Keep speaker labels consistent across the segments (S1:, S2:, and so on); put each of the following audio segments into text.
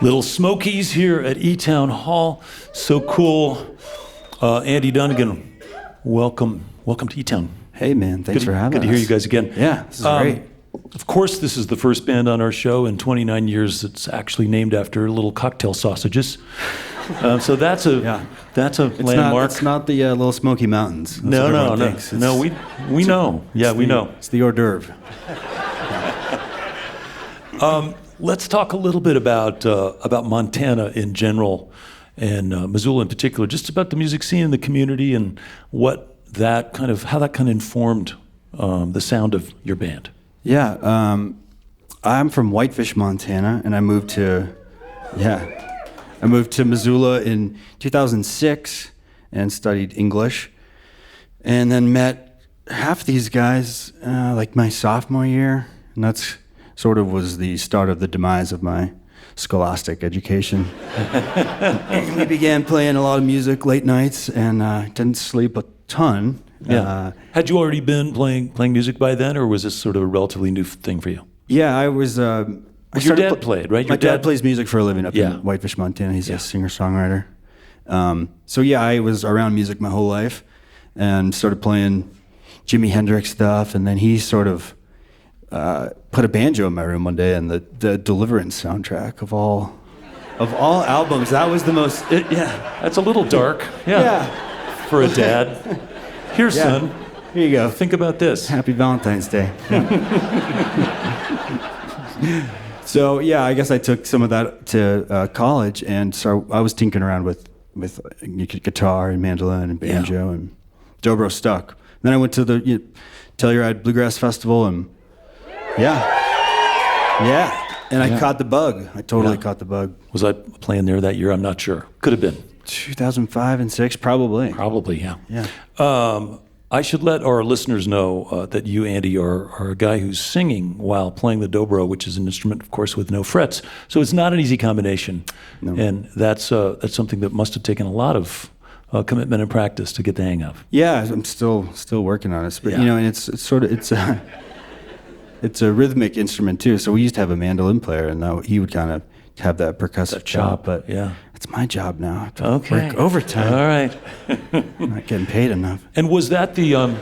S1: Lil Smokies here at eTown Hall. So cool. Andy Dunnigan, welcome to eTown.
S2: Hey man, thanks for having us.
S1: Good to hear you guys again.
S2: Yeah, this is great.
S1: Of course, this is the first band on our show in 29 years that's actually named after little cocktail sausages. So that's a landmark.
S2: It's not the Little Smoky Mountains. That's
S1: No. We know. Yeah, we know.
S2: It's the hors d'oeuvre.
S1: Let's talk a little bit about Montana in general and Missoula in particular, just about the music scene in the community and how that kind of informed the sound of your band.
S2: Yeah, I'm from Whitefish, Montana, and I moved to Missoula in 2006 and studied English, and then met half these guys like my sophomore year, and that's sort of was the start of the demise of my scholastic education. We began playing a lot of music late nights and didn't sleep a ton.
S1: Yeah. Had you already been playing music by then, or was this sort of a relatively new thing for you?
S2: Yeah, I was.
S1: Your dad played, right?
S2: My dad plays music for a living up
S1: Yeah.
S2: in Whitefish, Montana. He's a singer-songwriter. So yeah, I was around music my whole life and started playing Jimi Hendrix stuff, and then he sort of put a banjo in my room one day, and the Deliverance soundtrack of all albums, that was the most.
S1: That's a little dark. Yeah. For a dad. Here, son.
S2: Here you go.
S1: Think about this.
S2: Happy Valentine's Day. So yeah, I guess I took some of that to college, and so I was tinkering around with guitar and mandolin and banjo, and dobro stuck. Then I went to the Telluride Bluegrass Festival, and and I caught the bug. I totally caught the bug.
S1: Was I playing there that year? I'm not sure. Could have been.
S2: 2005 and 6, probably.
S1: Probably, yeah.
S2: Yeah.
S1: I should let our listeners know that you, Andy, are a guy who's singing while playing the dobro, which is an instrument, of course, with no frets. So it's not an easy combination. No. And that's something that must have taken a lot of commitment and practice to get the hang of.
S2: Yeah, I'm still working on it. But and it's a rhythmic instrument too. So we used to have a mandolin player, and he would kind of have that percussive chop. But it's my job now. I have to work overtime.
S1: All right.
S2: I'm not getting paid enough.
S1: And was that the?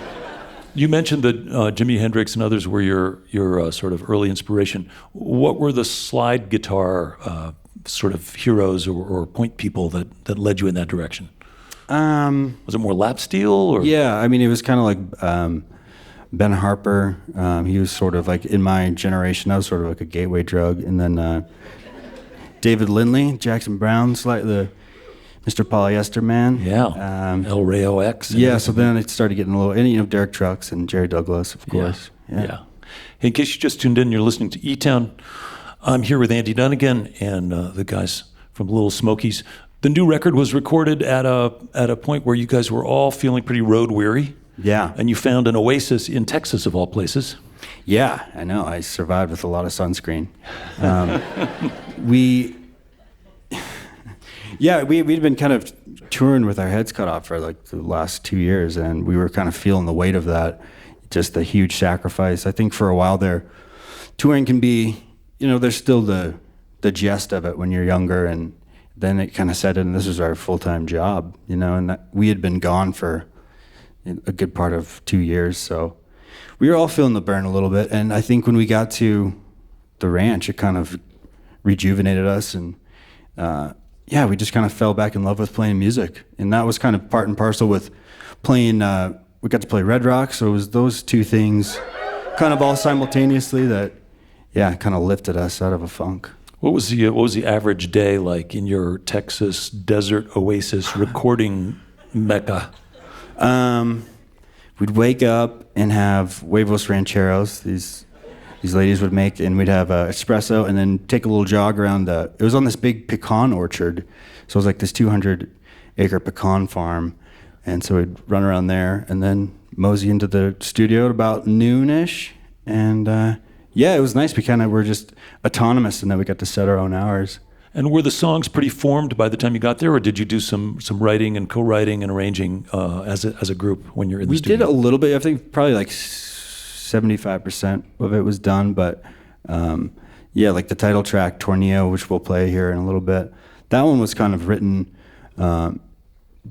S1: You mentioned that Jimi Hendrix and others were your sort of early inspiration. What were the slide guitar sort of heroes or point people that led you in that direction? Was it more lap steel or?
S2: Yeah, I mean it was kind of like Ben Harper. He was sort of like in my generation. That was sort of like a gateway drug, and then. David Lindley, Jackson Browne's like the Mr. Polyester Man.
S1: Yeah. El Rayo X.
S2: Yeah, so then it started getting a little, and Derek Trucks and Jerry Douglas, of course.
S1: Yeah. Hey, in case you just tuned in, you're listening to eTown. I'm here with Andy Dunnigan and the guys from Lil Smokies. The new record was recorded at a point where you guys were all feeling pretty road weary.
S2: Yeah.
S1: And you found an oasis in Texas, of all places.
S2: Yeah, I know. I survived with a lot of sunscreen. We'd been kind of touring with our heads cut off for like the last 2 years, and we were kind of feeling the weight of that, just the huge sacrifice. I think for a while there, touring can be, there's still the jest of it when you're younger, and then it kind of set in, this is our full-time job, and we had been gone for a good part of 2 years, so we were all feeling the burn a little bit. And I think when we got to the ranch, it kind of rejuvenated us, and we just kind of fell back in love with playing music. And that was kind of part and parcel with playing, we got to play Red Rock, so it was those two things kind of all simultaneously that, kind of lifted us out of a funk.
S1: What was the average day like in your Texas desert oasis recording mecca?
S2: We'd wake up and have huevos rancheros, these ladies would make, and we'd have espresso, and then take a little jog around it was on this big pecan orchard, so it was like this 200-acre pecan farm, and so we'd run around there, and then mosey into the studio at about noonish, and it was nice. We kind of were just autonomous, and then we got to set our own hours.
S1: And were the songs pretty formed by the time you got there, or did you do some writing and co-writing and arranging as a group when you're in the studio?
S2: We did a little bit. I think probably like 75% of it was done, but Yeah, like the title track, Tornillo, which we'll play here in a little bit. That one was kind of written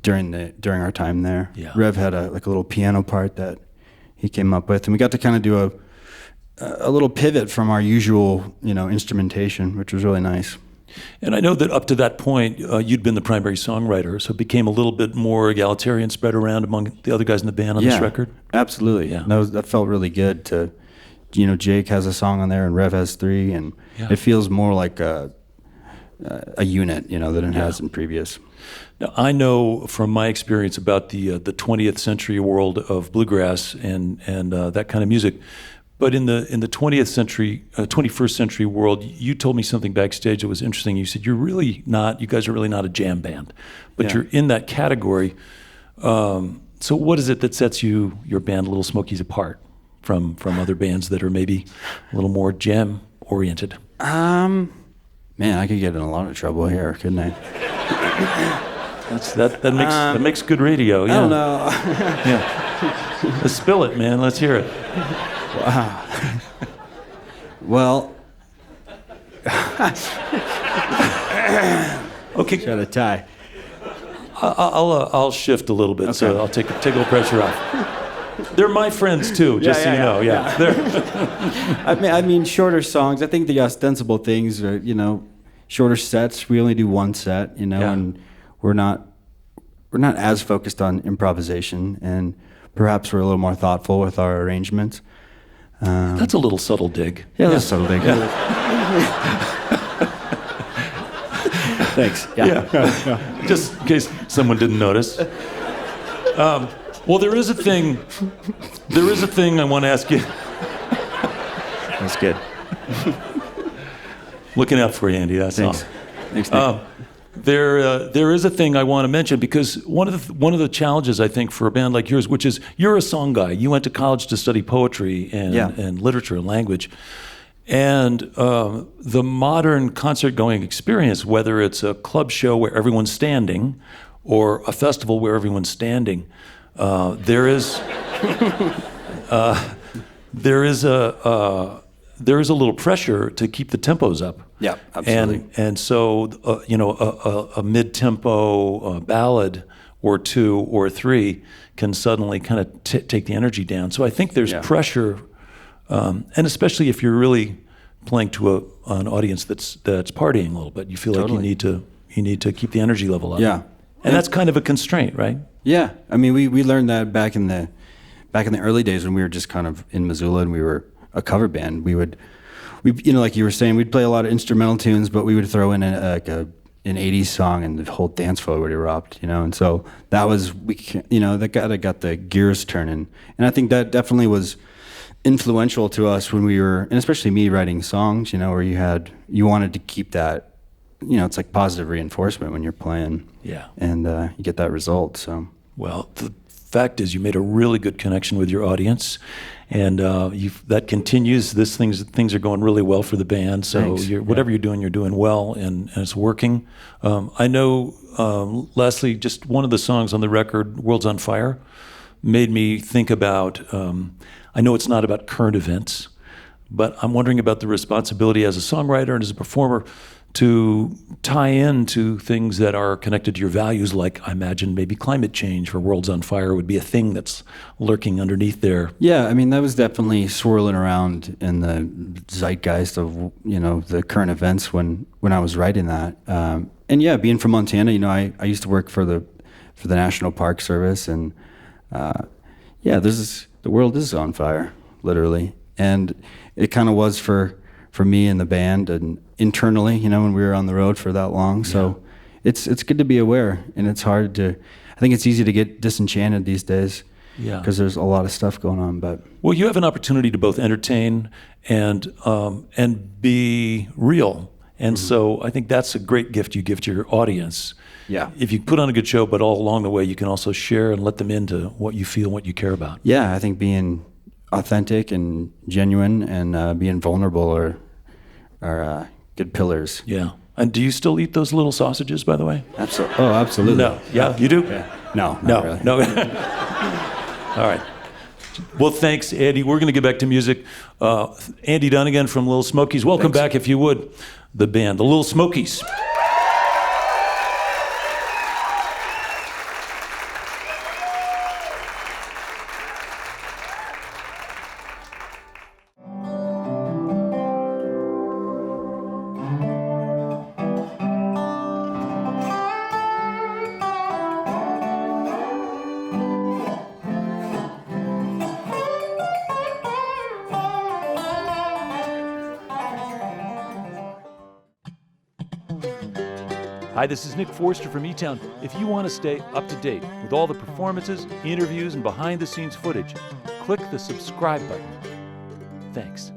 S2: during our time there.
S1: Yeah.
S2: Rev had a little piano part that he came up with, and we got to kind of do a little pivot from our usual, instrumentation, which was really nice.
S1: And I know that up to that point, you'd been the primary songwriter, so it became a little bit more egalitarian, spread around among the other guys in the band on this record.
S2: Absolutely.
S1: Yeah.
S2: That felt really good to, Jake has a song on there and Rev has 3, and it feels more like a unit, than it has in previous.
S1: Now, I know from my experience about the 20th century world of bluegrass and that kind of music. But in the 20th century, 21st century world, you told me something backstage that was interesting. You said you guys are really not a jam band, but you're in that category. So what is it that sets your band, Lil Smokies, apart from other bands that are maybe a little more jam oriented?
S2: Man, I could get in a lot of trouble here, couldn't I?
S1: That makes good radio. Yeah.
S2: I don't know.
S1: Yeah. Let's spill it, man. Let's hear it.
S2: Wow. Well,
S1: okay.
S2: Got a tie.
S1: I'll shift a little bit, so I'll take a little pressure off. They're my friends too, just so you know. Yeah.
S2: I mean, shorter songs. I think the ostensible things are, shorter sets. We only do one set, and we're not as focused on improvisation, and perhaps we're a little more thoughtful with our arrangements.
S1: That's a little subtle dig.
S2: Yeah, that's a subtle dig.
S1: Yeah.
S2: Thanks.
S1: Yeah. Just in case someone didn't notice. Well, there is a thing I want to ask you.
S2: That's good.
S1: Looking out for you, Andy. That's all.
S2: Thanks, Nick.
S1: There is a thing I want to mention, because one of the challenges, I think, for a band like yours, which is you're a song guy. You went to college to study poetry and literature and language. And the modern concert-going experience, whether it's a club show where everyone's standing or a festival where everyone's standing, there is a little pressure to keep the tempos up.
S2: Yeah, absolutely.
S1: And so, a mid-tempo ballad or 2 or 3 can suddenly kind of take the energy down. So I think there's pressure, and especially if you're really playing to an audience that's partying a little bit, you feel like you need to keep the energy level up.
S2: Yeah,
S1: and that's kind of a constraint, right?
S2: Yeah, I mean, we learned that back in the early days when we were just kind of in Missoula and we were a cover band. We like you were saying, we'd play a lot of instrumental tunes, but we would throw in an 80s song and the whole dance floor would erupt, and so that was, that got the gears turning. And I think that definitely was influential to us when we were, and especially me writing songs, where you wanted to keep that, it's like positive reinforcement when you're playing.
S1: Yeah.
S2: And you get that result, so.
S1: Well, the fact is you made a really good connection with your audience, and that continues. Things are going really well for the band. So whatever you're doing well, and it's working. I know. Lastly, just one of the songs on the record, "World's on Fire," made me think about. I know it's not about current events, but I'm wondering about the responsibility as a songwriter and as a performer to tie into things that are connected to your values, like I imagine maybe climate change or World's on Fire would be a thing that's lurking underneath there.
S2: Yeah, I mean, that was definitely swirling around in the zeitgeist of, the current events when I was writing that. And yeah, being from Montana, I used to work for the National Park Service, and the world is on fire, literally. And it kind of was for me and the band and internally, when we were on the road for that long. So it's good to be aware, and it's hard to, I think it's easy to get disenchanted these days. Yeah. Because there's a lot of stuff going on, but.
S1: Well, you have an opportunity to both entertain and be real. And so I think that's a great gift you give to your audience.
S2: Yeah.
S1: If you put on a good show, but all along the way, you can also share and let them into what you feel, what you care about.
S2: Yeah, I think being authentic and genuine and being vulnerable are good pillars.
S1: Yeah. And do you still eat those little sausages, by the way?
S2: Absolutely. Oh, absolutely.
S1: No. Yeah, you do?
S2: Yeah. No,
S1: no,
S2: really.
S1: no. All right. Well, thanks, Andy. We're going to get back to music. Andy Dunnigan from Lil Smokies. Welcome back, if you would, the band, the Lil Smokies. Hi, this is Nick Forster from eTown. If you want to stay up to date with all the performances, interviews, and behind-the-scenes footage, click the subscribe button. Thanks.